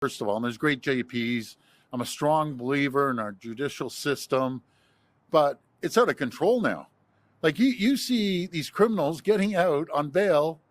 First of all, and there's great JPs. I'm a strong believer in our judicial system, but it's out of control now. Like you see these criminals getting out on bail,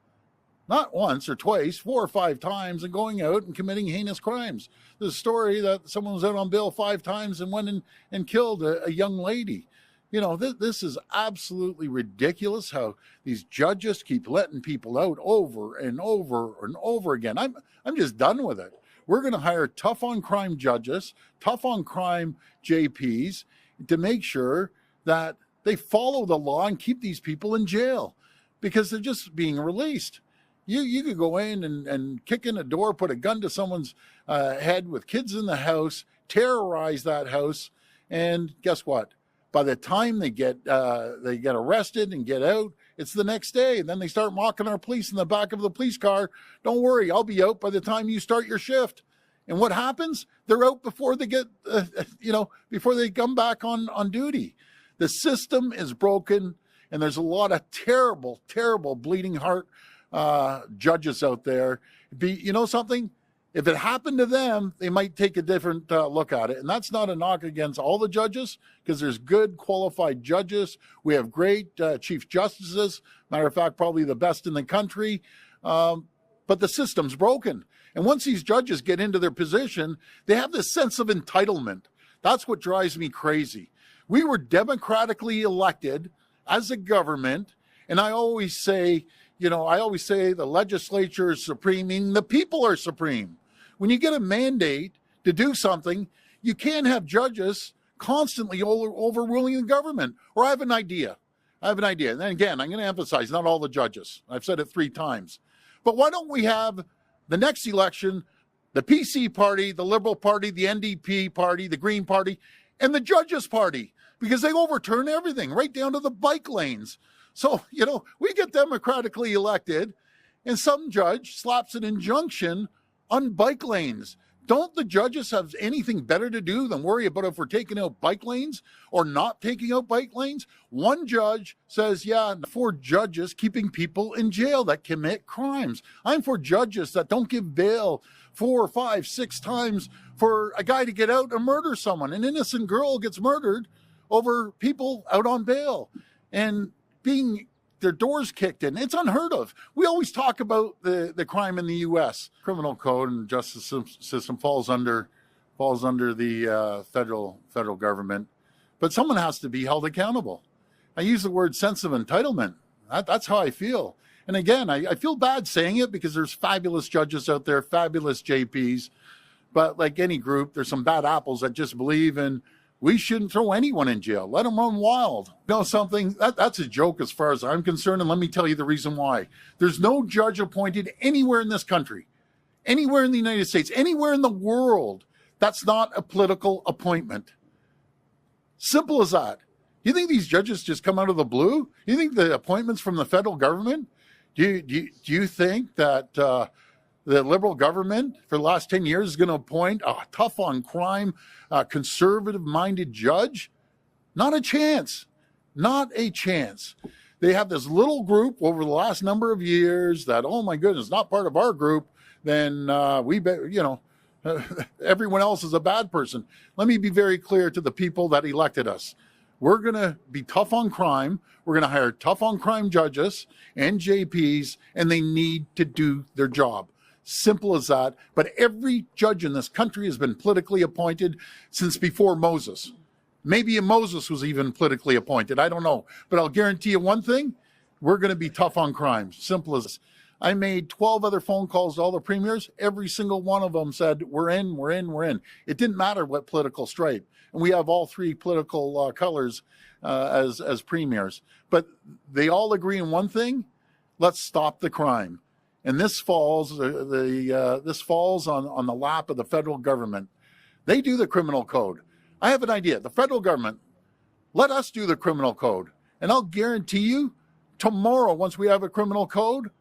not once or twice, 4 or 5 times, and going out and committing heinous crimes. There's a story that someone was out on bail 5 times and went and killed a young lady. You know, this is absolutely ridiculous how these judges keep letting people out over and over and over again. I'm just done with it. We're going to hire tough on crime judges, tough on crime JPs to make sure that they follow the law and keep these people in jail because they're just being released. You could go in and kick in a door, put a gun to someone's head with kids in the house, terrorize that house, and guess what? By the time they get arrested and get out, it's the next day. And then they start mocking our police in the back of the police car. Don't worry, I'll be out by the time you start your shift. And what happens? They're out before they get, before they come back on duty. The system is broken, and there's a lot of terrible, terrible bleeding heart judges out there. You know something? If it happened to them, they might take a different look at it. And that's not a knock against all the judges, because there's good, qualified judges. We have great chief justices. Matter of fact, probably the best in the country. But the system's broken. And once these judges get into their position, they have this sense of entitlement. That's what drives me crazy. We were democratically elected as a government. And I always say the legislature is supreme, meaning the people are supreme. When you get a mandate to do something, you can't have judges constantly overruling the government. Or I have an idea. And then again, I'm going to emphasize, not all the judges. I've said it 3 times. But why don't we have the next election, the PC party, the Liberal Party, the NDP party, the Green Party, and the Judges Party? Because they overturn everything, right down to the bike lanes. So, we get democratically elected and some judge slaps an injunction on bike lanes. Don't the judges have anything better to do than worry about if we're taking out bike lanes or not taking out bike lanes? One judge says, yeah, for judges keeping people in jail that commit crimes. I'm for judges that don't give bail 4, 5, 6 times for a guy to get out and murder someone. An innocent girl gets murdered over people out on bail and being their doors kicked in. It's unheard of. We always talk about the crime in the U.S. Criminal code and justice system falls under the federal government, but someone has to be held accountable. I use the word sense of entitlement. That's how I feel. And again, I feel bad saying it because there's fabulous judges out there, fabulous JPs, but like any group, there's some bad apples that just believe in we shouldn't throw anyone in jail. Let them run wild. You know something? That's a joke as far as I'm concerned, and let me tell you the reason why. There's no judge appointed anywhere in this country, anywhere in the United States, anywhere in the world that's not a political appointment. Simple as that. You think these judges just come out of the blue? You think the appointments from the federal government? Do you think that the Liberal government for the last 10 years is going to appoint a tough on crime, conservative-minded judge? Not a chance. Not a chance. They have this little group over the last number of years that, oh my goodness, not part of our group, then everyone else is a bad person. Let me be very clear to the people that elected us. We're going to be tough on crime. We're going to hire tough on crime judges and JPs, and they need to do their job. Simple as that. But every judge in this country has been politically appointed since before Moses. Maybe Moses was even politically appointed. I don't know. But I'll guarantee you one thing. We're going to be tough on crime. Simple as this. I made 12 other phone calls to all the premiers. Every single one of them said, we're in, we're in, we're in. It didn't matter what political stripe. And we have all 3 political colors as premiers. But they all agree in one thing. Let's stop the crime. And this falls this falls on the lap of the federal government. They do the criminal code. I have an idea. The federal government, let us do the criminal code. And I'll guarantee you, tomorrow, once we have a criminal code,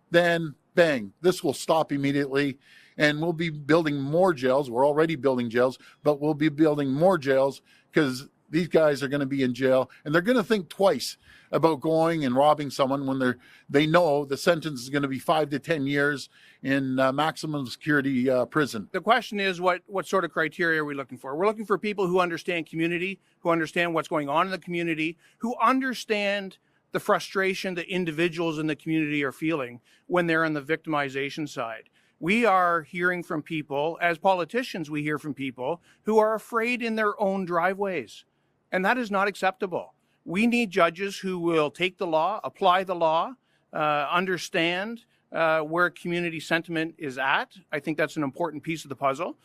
then bang, this will stop immediately. And we'll be building more jails. We're already building jails, but we'll be building more jails because these guys are going to be in jail, and they're going to think twice about going and robbing someone when they know the sentence is going to be 5 to 10 years in maximum security prison. The question is, what sort of criteria are we looking for? We're looking for people who understand community, who understand what's going on in the community, who understand the frustration that individuals in the community are feeling when they're on the victimization side. We are hearing from people, as politicians, we hear from people who are afraid in their own driveways. And that is not acceptable. We need judges who will take the law, apply the law, understand where community sentiment is at. I think that's an important piece of the puzzle.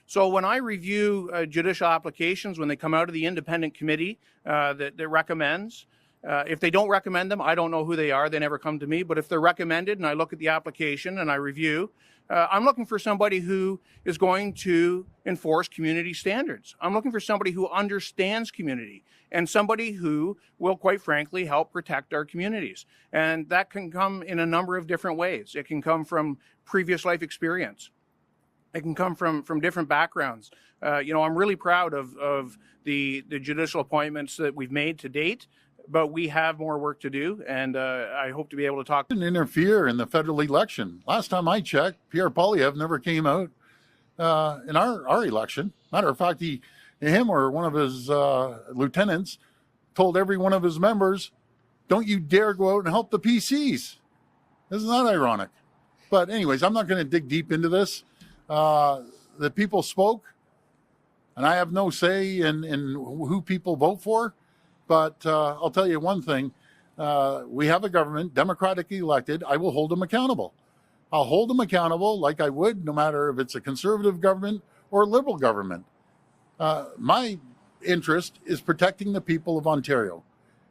So when I review judicial applications, when they come out of the independent committee that recommends, if they don't recommend them, I don't know who they are. They never come to me. But if they're recommended and I look at the application and I review, I'm looking for somebody who is going to enforce community standards. I'm looking for somebody who understands community and somebody who will, quite frankly, help protect our communities. And that can come in a number of different ways. It can come from previous life experience. It can come from different backgrounds. I'm really proud of the judicial appointments that we've made to date, but we have more work to do, and I hope to be able to talk. Didn't interfere in the federal election. Last time I checked, Pierre Poilievre never came out in our election. Matter of fact, him or one of his lieutenants told every one of his members, "Don't you dare go out and help the PCs." Isn't that ironic? But anyways, I'm not going to dig deep into this. The people spoke, and I have no say in who people vote for. But I'll tell you one thing. We have a government, democratically elected. I will hold them accountable. I'll hold them accountable like I would, no matter if it's a conservative government or a liberal government. My interest is protecting the people of Ontario.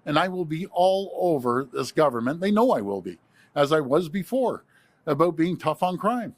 And I will be all over this government. They know I will be, as I was before, about being tough on crime.